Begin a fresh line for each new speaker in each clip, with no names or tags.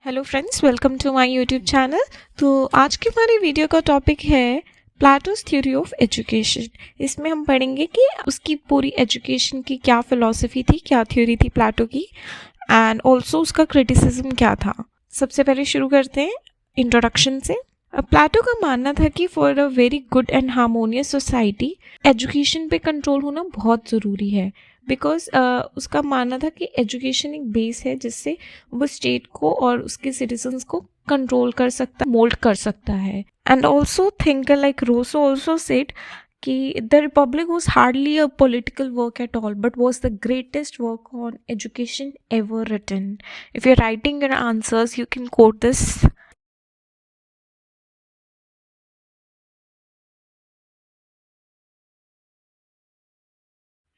Hello friends, welcome to my YouTube channel. तो आज की हमारी वीडियो का टॉपिक है प्लेटोस थ्योरी ऑफ एजुकेशन। इसमें हम पढ़ेंगे कि उसकी पूरी एजुकेशन की क्या फिलॉसफी थी, क्या थ्योरी थी प्लेटो की, एंड ऑल्सो उसका क्रिटिसिज्म क्या था। सबसे पहले शुरू करते हैं इंट्रोडक्शन से। प्लेटो का मानना था कि for a very good and harmonious society education पे कंट्रोल होना बहुत ज़रूरी है। बिकॉज उसका मानना था कि एजुकेशन एक बेस है जिससे वो स्टेट को और उसके सिटीजन्स को कंट्रोल कर सकता, मोल्ड कर सकता है। And also thinker like Rousseau also said कि the Republic was hardly a political work at all but was the greatest work on education ever written. If you are writing your answers you can quote this.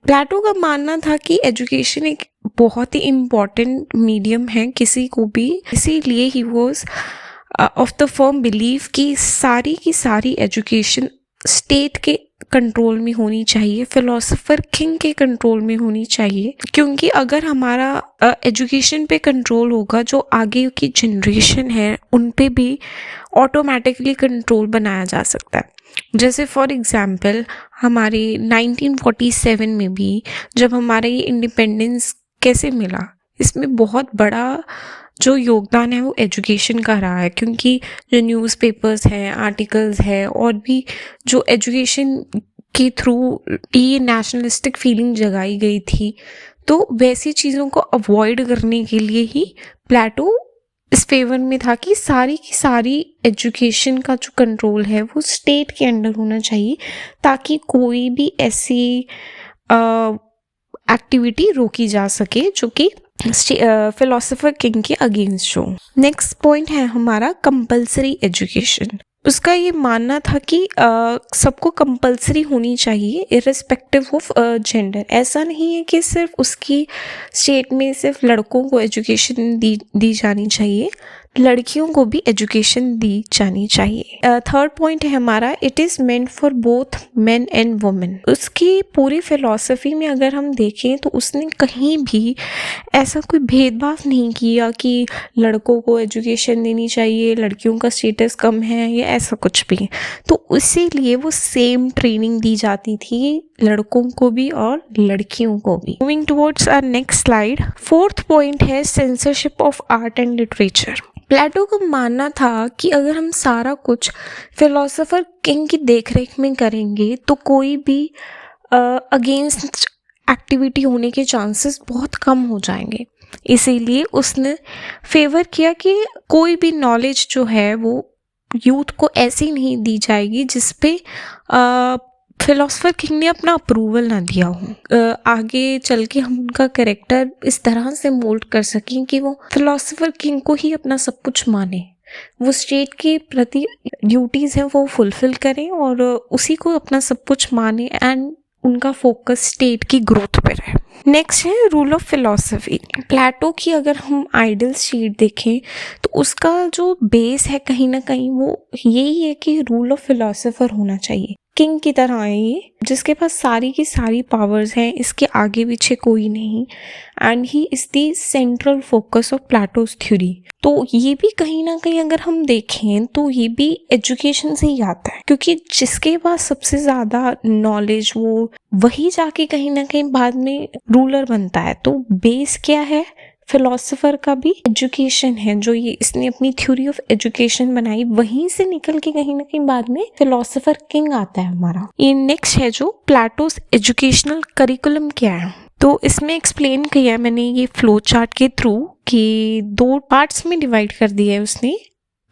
Plato का मानना था कि education एक बहुत ही important medium है किसी को भी, इसीलिए he was of the firm believe कि सारी की सारी एजुकेशन स्टेट के कंट्रोल में होनी चाहिए, फिलोसोफर किंग के कंट्रोल में होनी चाहिए। क्योंकि अगर हमारा एजुकेशन पे कंट्रोल होगा, जो आगे की जनरेशन है उन पे भी ऑटोमेटिकली कंट्रोल बनाया जा सकता है। जैसे फॉर एग्जांपल हमारे 1947 में भी जब हमारा ये इंडिपेंडेंस कैसे मिला, इसमें बहुत बड़ा जो योगदान है वो एजुकेशन का रहा है। क्योंकि जो न्यूज़पेपर्स हैं, आर्टिकल्स हैं और भी जो एजुकेशन के थ्रू ये नेशनलिस्टिक फीलिंग जगाई गई थी, तो वैसी चीज़ों को अवॉइड करने के लिए ही प्लेटो इस फेवर में था कि सारी की सारी एजुकेशन का जो कंट्रोल है वो स्टेट के अंडर होना चाहिए, ताकि कोई भी ऐसी एक्टिविटी रोकी जा सके जो कि फिलोसोफर किंग के अगेंस्ट हो। नेक्स्ट पॉइंट है हमारा कंपल्सरी एजुकेशन। उसका ये मानना था कि सबको कंपल्सरी होनी चाहिए इर्रिस्पेक्टिव ऑफ जेंडर। ऐसा नहीं है कि सिर्फ उसकी स्टेट में सिर्फ लड़कों को एजुकेशन दी जानी चाहिए, लड़कियों को भी एजुकेशन दी जानी चाहिए। थर्ड पॉइंट है हमारा it is meant for both men and women. उसकी पूरी फिलॉसफी में अगर हम देखें तो उसने कहीं भी ऐसा कोई भेदभाव नहीं किया कि लड़कों को एजुकेशन देनी चाहिए, लड़कियों का स्टेटस कम है या ऐसा कुछ भी। तो इसीलिए वो सेम ट्रेनिंग दी जाती थी लड़कों को भी और लड़कियों को भी। Moving towards our next slide, fourth point है censorship of art and literature. Plato का मानना था कि अगर हम सारा कुछ फिलोसोफर किंग की देखरेख में करेंगे तो कोई भी अगेंस्ट एक्टिविटी होने के चांसेस बहुत कम हो जाएंगे। इसीलिए उसने फेवर किया कि कोई भी नॉलेज जो है वो यूथ को ऐसी नहीं दी जाएगी जिस पे फिलोसोफर किंग ने अपना अप्रूवल ना दिया हो। आगे चल के हम उनका कैरेक्टर इस तरह से मोल्ड कर सकें कि वो फिलोसोफर किंग को ही अपना सब कुछ माने, वो स्टेट के प्रति ड्यूटीज़ हैं वो फुलफिल करें और उसी को अपना सब कुछ माने एंड उनका फोकस स्टेट की ग्रोथ पर है। नेक्स्ट है रूल ऑफ फिलॉसफी। प्लेटो की अगर हम आइडल शीट देखें तो उसका जो बेस है कहीं ना कहीं वो यही है कि रूल ऑफ फिलॉसफर होना चाहिए, किंग की तरह है ये, जिसके पास सारी की सारी पावर्स हैं, इसके आगे पीछे कोई नहीं, and he is the central focus of plateaus theory. तो ये भी कहीं ना कहीं अगर हम देखें तो ये भी एजुकेशन से ही आता है, क्योंकि जिसके पास सबसे ज़्यादा नॉलेज वो वही जाके कहीं ना कहीं बाद में रूलर बनता है। तो बेस क्या है फिलोसोफर का भी एजुकेशन है, जो ये इसने अपनी थ्योरी ऑफ एजुकेशन बनाई, वहीं से निकल के कहीं ना कहीं बाद में फिलोसोफर किंग आता है हमारा। ये नेक्स्ट है जो प्लेटोस एजुकेशनल करिकुलम क्या है। तो इसमें एक्सप्लेन किया है मैंने ये फ्लो चार्ट के थ्रू कि 2 पार्ट्स में डिवाइड कर दिया है उसने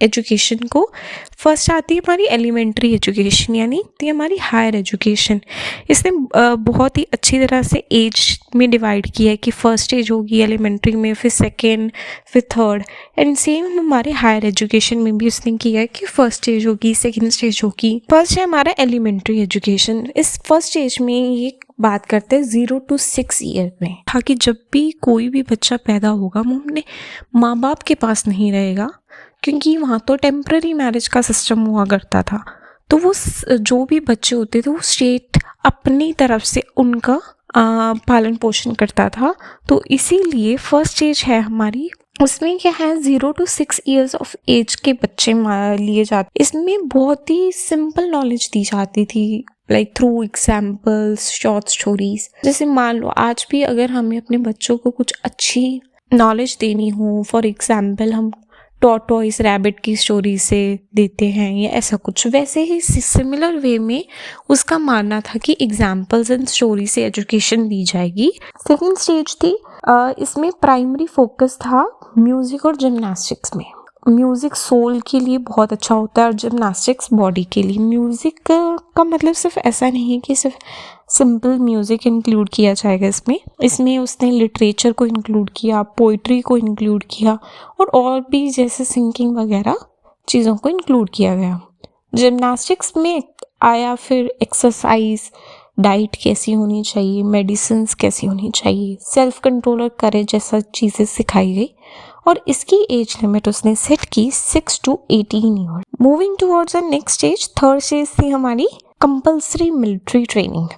एजुकेशन को। फर्स्ट आती है हमारी एलिमेंट्री एजुकेशन, यानी हमारी हायर एजुकेशन। इसने बहुत ही अच्छी तरह से एज में डिवाइड किया है कि फर्स्ट एज होगी एलिमेंट्री में, फिर सेकेंड, फिर थर्ड, एंड सेम हमारे हायर एजुकेशन में भी उसने किया है कि फर्स्ट स्टेज होगी, सेकेंड स्टेज होगी। फर्स्ट है हमारा एलिमेंट्री एजुकेशन। इस फर्स्ट स्टेज में ये बात करते हैं 0 to 6 ईयर में, ताकि जब भी कोई भी बच्चा पैदा होगा वो अपने माँ बाप के पास नहीं रहेगा, क्योंकि वहाँ तो टेम्पररी मैरिज का सिस्टम हुआ करता था। तो वो जो भी बच्चे होते थे वो स्टेट अपनी तरफ से उनका पालन पोषण करता था। तो इसीलिए फर्स्ट स्टेज है हमारी उसमें क्या है 0 to 6 ईयर्स ऑफ एज के बच्चे लिए जाते। इसमें बहुत ही सिंपल नॉलेज दी जाती थी, like through examples, short stories. जैसे मान लो आज भी अगर हमें अपने बच्चों को कुछ अच्छी नॉलेज देनी हो, फॉर एग्जाम्पल हम टॉर्टोइस रैबिट की स्टोरी से देते हैं या ऐसा कुछ, वैसे ही सिमिलर वे में उसका मानना था कि एग्जाम्पल्स एंड स्टोरी से एजुकेशन दी जाएगी। सेकेंड स्टेज थी, इसमें प्राइमरी फोकस था म्यूजिक और जिम्नास्टिक्स में। म्यूजिक सोल के लिए बहुत अच्छा होता है और जिम्नास्टिक्स बॉडी के लिए। म्यूजिक का मतलब सिर्फ ऐसा नहीं है कि सिर्फ सिंपल म्यूजिक इंक्लूड किया जाएगा इसमें उसने लिटरेचर को इंक्लूड किया, पोइट्री को इंक्लूड किया और भी जैसे सिंगिंग वगैरह चीज़ों को इंक्लूड किया गया। जिम्नास्टिक्स में आया फिर एक्सरसाइज, डाइट कैसी होनी चाहिए, मेडिसिन्स कैसी होनी चाहिए, सेल्फ कंट्रोल और करेज जैसा चीज़ें सिखाई गई और इसकी एज लिमिट उसने सेट की 6 to 18 year. Moving towards the next stage, third stage थी हमारी कंपल्सरी मिलिट्री ट्रेनिंग।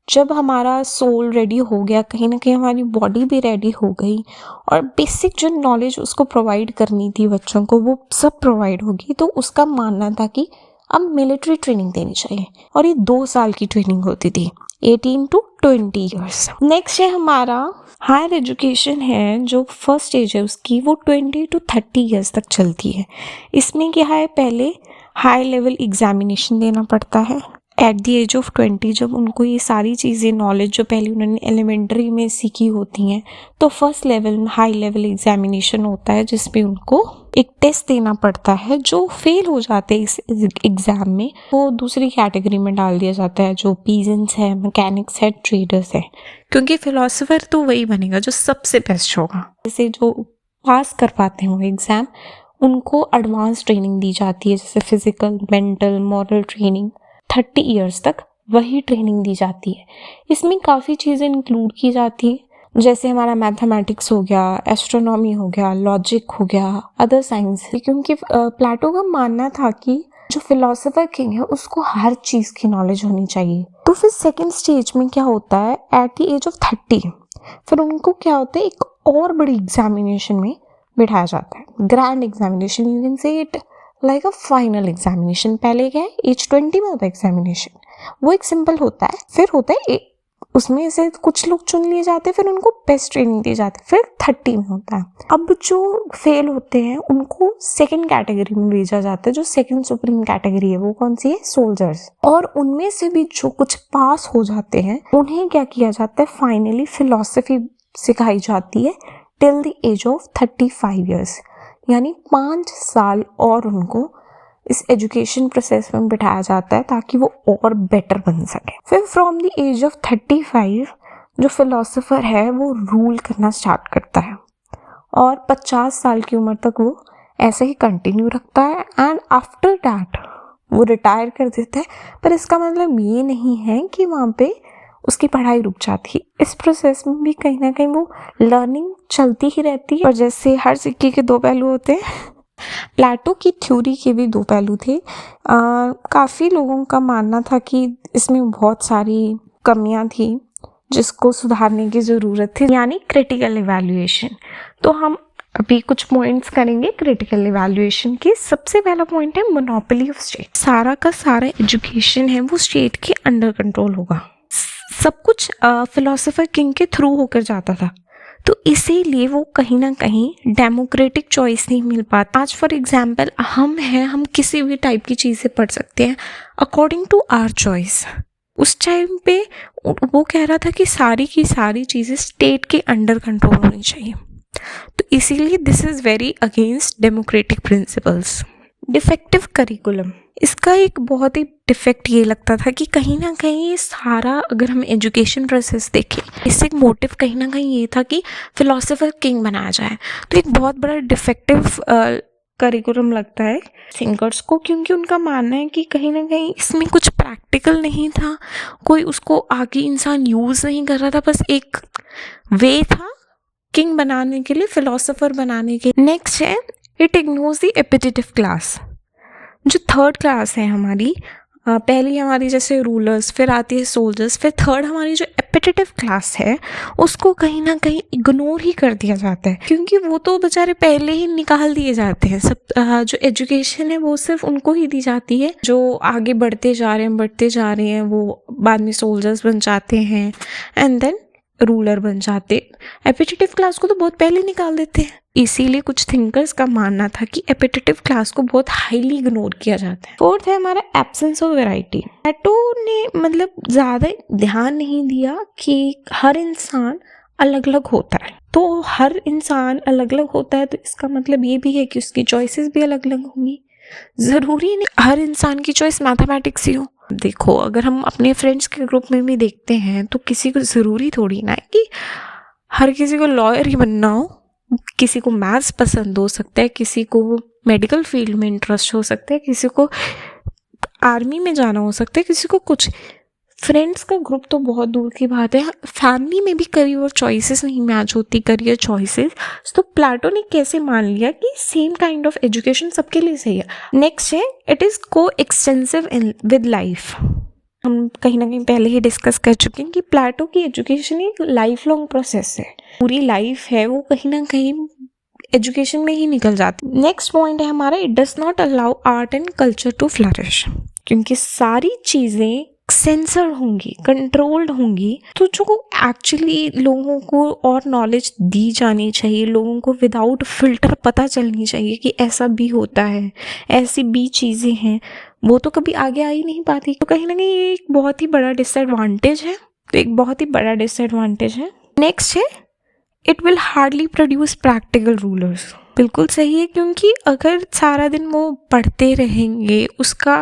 जब हमारा सोल रेडी हो गया, कहीं ना कहीं हमारी बॉडी भी रेडी हो गई और बेसिक जो नॉलेज उसको प्रोवाइड करनी थी बच्चों को वो सब प्रोवाइड होगी, तो उसका मानना था कि अब मिलिट्री ट्रेनिंग देनी चाहिए और ये 2 साल की ट्रेनिंग होती थी, 18 to 20 ईयर्स। नेक्स्ट है हमारा हायर एजुकेशन है, जो फर्स्ट स्टेज है उसकी वो 20 to 30 ईयर्स तक चलती है। इसमें क्या है, पहले हाई लेवल एग्जामिनेशन देना पड़ता है एट द एज ऑफ 20। जब उनको ये सारी चीज़ें नॉलेज जो पहले उन्होंने एलिमेंट्री में सीखी होती हैं, तो first level high level examination होता है जिसमें उनको एक टेस्ट देना पड़ता है। जो फेल हो जाते हैं इस एग्ज़ाम में वो दूसरी कैटेगरी में डाल दिया जाता है, जो पीजेंट्स है, मैकेनिक्स है, ट्रेडर्स है, क्योंकि फिलोसोफर तो वही बनेगा जो सबसे बेस्ट होगा। जैसे जो पास कर पाते हैं वो एग्ज़ाम, उनको एडवांस ट्रेनिंग दी जाती है, जैसे physical, mental, moral training. 30 years तक वही ट्रेनिंग दी जाती है। इसमें काफ़ी चीज़ें इंक्लूड की जाती हैं, जैसे हमारा मैथमेटिक्स हो गया, एस्ट्रोनॉमी हो गया, लॉजिक हो गया, अदर साइंस। क्योंकि प्लेटो का मानना था कि जो फिलोसोफर किंग है उसको हर चीज़ की नॉलेज होनी चाहिए। तो फिर सेकेंड स्टेज में क्या होता है, एट द एज ऑफ 30 फिर उनको क्या होता है, एक और बड़ी एग्जामिनेशन में बिठाया जाता है, grand examination, you can say it like a final examination. पहले क्या है, एज 20 में होता है एग्जामिनेशन, वो एक सिंपल होता है। फिर होता है उसमें से कुछ लोग चुन लिए जाते हैं, फिर उनको बेस्ट ट्रेनिंग दी जाती है। फिर 30 में होता है। अब जो फेल होते हैं उनको सेकंड कैटेगरी में भेजा जाता है, जो सेकंड सुप्रीम कैटेगरी है। वो कौन सी है, सोल्जर्स। और उनमें से भी जो कुछ पास हो जाते हैं उन्हें क्या किया जाता है, फाइनली फिलॉसफी सिखाई जाती है till the age of 35 years, यानी 5 साल और उनको इस एजुकेशन प्रोसेस में बिठाया जाता है ताकि वो और बेटर बन सके। फिर फ्रॉम द एज ऑफ 35 जो फिलोसोफर है वो रूल करना स्टार्ट करता है और 50 साल की उम्र तक वो ऐसे ही कंटिन्यू रखता है एंड आफ्टर दैट वो रिटायर कर देता है। पर इसका मतलब ये नहीं है कि वहाँ पे उसकी पढ़ाई रुक जाती है। इस प्रोसेस में भी कहीं ना कहीं वो लर्निंग चलती ही रहती है। और जैसे हर सिक्के के 2 पहलू होते हैं, प्लेटो की थ्योरी के भी 2 पहलू थे। काफ़ी लोगों का मानना था कि इसमें बहुत सारी कमियां थी जिसको सुधारने की ज़रूरत थी, यानी क्रिटिकल इवैल्यूएशन। तो हम अभी कुछ पॉइंट्स करेंगे क्रिटिकल इवैल्यूएशन के। सबसे पहला पॉइंट है मोनोपोली ऑफ स्टेट। सारा का सारा एजुकेशन है वो स्टेट के अंडर कंट्रोल होगा। सब कुछ फिलोसोफर किंग के थ्रू होकर जाता था, तो इसीलिए वो कहीं ना कहीं डेमोक्रेटिक चॉइस नहीं मिल पाता। आज फॉर एग्जाम्पल हम किसी भी टाइप की चीज़ें पढ़ सकते हैं अकॉर्डिंग टू आवर चॉइस। उस टाइम पे वो कह रहा था कि सारी की सारी चीज़ें स्टेट के अंडर कंट्रोल होनी चाहिए, तो इसीलिए this is very against democratic principles. Defective curriculum, इसका एक बहुत ही डिफेक्ट ये लगता था कि कहीं ना कहीं सारा, अगर हम एजुकेशन प्रोसेस देखें, बेसिक मोटिव कहीं ना कहीं ये था कि फिलोसोफर किंग बनाया जाए। तो एक बहुत बड़ा डिफेक्टिव करिकुलम लगता है थिंकर्स को, क्योंकि उनका मानना है कि कहीं ना कहीं इसमें कुछ प्रैक्टिकल नहीं था, कोई उसको आगे इंसान यूज़ नहीं कर रहा था, बस एक वे था किंग बनाने के लिए, फिलोसोफर बनाने के लिए। नेक्स्ट है इट इग्नोर्स द एपिटेटिव क्लास। जो थर्ड क्लास है हमारी, पहली हमारी जैसे रूलर्स, फिर आती है सोल्जर्स, फिर थर्ड हमारी जो एपिटेटिव क्लास है उसको कहीं ना कहीं इग्नोर ही कर दिया जाता है, क्योंकि वो तो बेचारे पहले ही निकाल दिए जाते हैं। सब जो एजुकेशन है वो सिर्फ उनको ही दी जाती है जो आगे बढ़ते जा रहे हैं, वो बाद में सोल्जर्स बन जाते हैं एंड देन रूलर बन जाते। एपिटेटिव क्लास को तो बहुत पहले निकाल देते हैं। इसीलिए कुछ थिंकर्स का मानना था कि एपिटेटिव क्लास को बहुत हाईली इग्नोर किया जाता है। फोर्थ है हमारा एब्सेंस ऑफ वैरायटी। प्लेटो ने मतलब ज्यादा ध्यान नहीं दिया कि हर इंसान अलग अलग होता है, तो हर इंसान अलग अलग होता है तो इसका मतलब ये भी है कि उसकी चॉइसेस भी अलग अलग होंगी। जरूरी नहीं हर इंसान की चॉइस मैथमेटिक्स ही हो। देखो, अगर हम अपने फ्रेंड्स के ग्रुप में भी देखते हैं तो किसी को ज़रूरी थोड़ी ना है कि हर किसी को लॉयर ही बनना हो। किसी को मैथ्स पसंद हो सकता है, किसी को मेडिकल फील्ड में इंटरेस्ट हो सकता है, किसी को आर्मी में जाना हो सकता है, किसी को कुछ। फ्रेंड्स का ग्रुप तो बहुत दूर की बात है, फैमिली में भी कभी वो चॉइसेस नहीं मैच होती, करियर चॉइसेस। तो प्लेटो ने कैसे मान लिया कि सेम काइंड ऑफ एजुकेशन सबके लिए सही है। नेक्स्ट है इट इज़ को एक्सटेंसिव विद लाइफ। हम कहीं ना कहीं पहले ही डिस्कस कर चुके हैं कि प्लेटो की एजुकेशन एक लाइफ लॉन्ग प्रोसेस है, पूरी लाइफ है वो कहीं ना कहीं एजुकेशन में ही निकल जाती। नेक्स्ट पॉइंट है हमारा it does not allow art and culture to flourish, क्योंकि सारी चीज़ें सेंसर होंगी, कंट्रोल्ड होंगी, तो जो एक्चुअली लोगों को और नॉलेज दी जानी चाहिए, लोगों को विदाउट फिल्टर पता चलनी चाहिए कि ऐसा भी होता है, ऐसी भी चीज़ें हैं, वो तो कभी आगे आ ही नहीं पाती। तो कहीं ना कहीं ये एक बहुत ही बड़ा डिसएडवांटेज है, तो एक बहुत ही बड़ा डिसएडवांटेज है। नेक्स्ट है it will hardly produce practical rulers. बिल्कुल सही है, क्योंकि अगर सारा दिन वो पढ़ते रहेंगे, उसका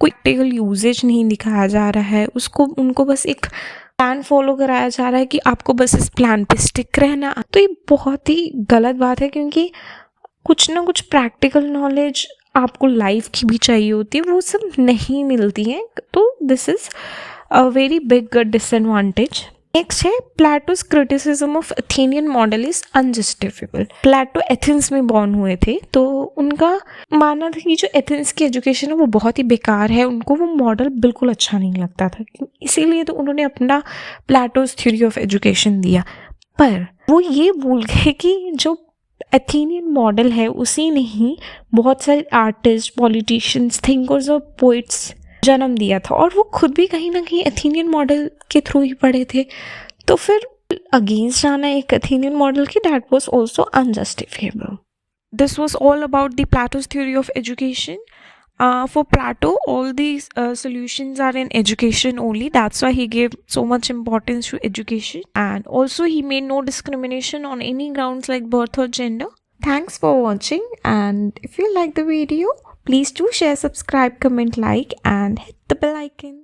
कोई प्रैक्टिकल यूजेज नहीं दिखाया जा रहा है, उनको बस एक प्लान फॉलो कराया जा रहा है कि आपको बस इस प्लान पे स्टिक रहना, तो ये बहुत ही गलत बात है। क्योंकि कुछ ना कुछ प्रैक्टिकल नॉलेज आपको लाइफ की भी चाहिए होती है, वो सब नहीं मिलती है, तो this is a very big disadvantage. Next है Plato's criticism of Athenian model is unjustifiable. Plato Athens में बॉर्न हुए थे, तो उनका मानना था कि जो एथेंस की एजुकेशन है वो बहुत ही बेकार है, उनको वो मॉडल बिल्कुल अच्छा नहीं लगता था, इसीलिए तो उन्होंने अपना प्लेटोस थ्योरी ऑफ एजुकेशन दिया। पर वो ये भूल गए कि जो एथेनियन मॉडल है उसी ने ही बहुत सारे आर्टिस्ट, पॉलिटिशियंस, थिंकर्स और पोइट्स जन्म दिया था, और वो खुद भी कहीं ना कहीं एथेनियन मॉडल के थ्रू ही पढ़े थे। तो फिर अगेंस्ट जाना एक एथेनियन मॉडल की, that was also unjustifiable. This was all about the Plato's theory of education. For Plato, all these solutions are in education only. That's why he gave so much importance to education. And also he made no discrimination on any grounds like birth or gender. Thanks for watching, and if you like the video, please do share, subscribe, comment, like, and hit the bell icon.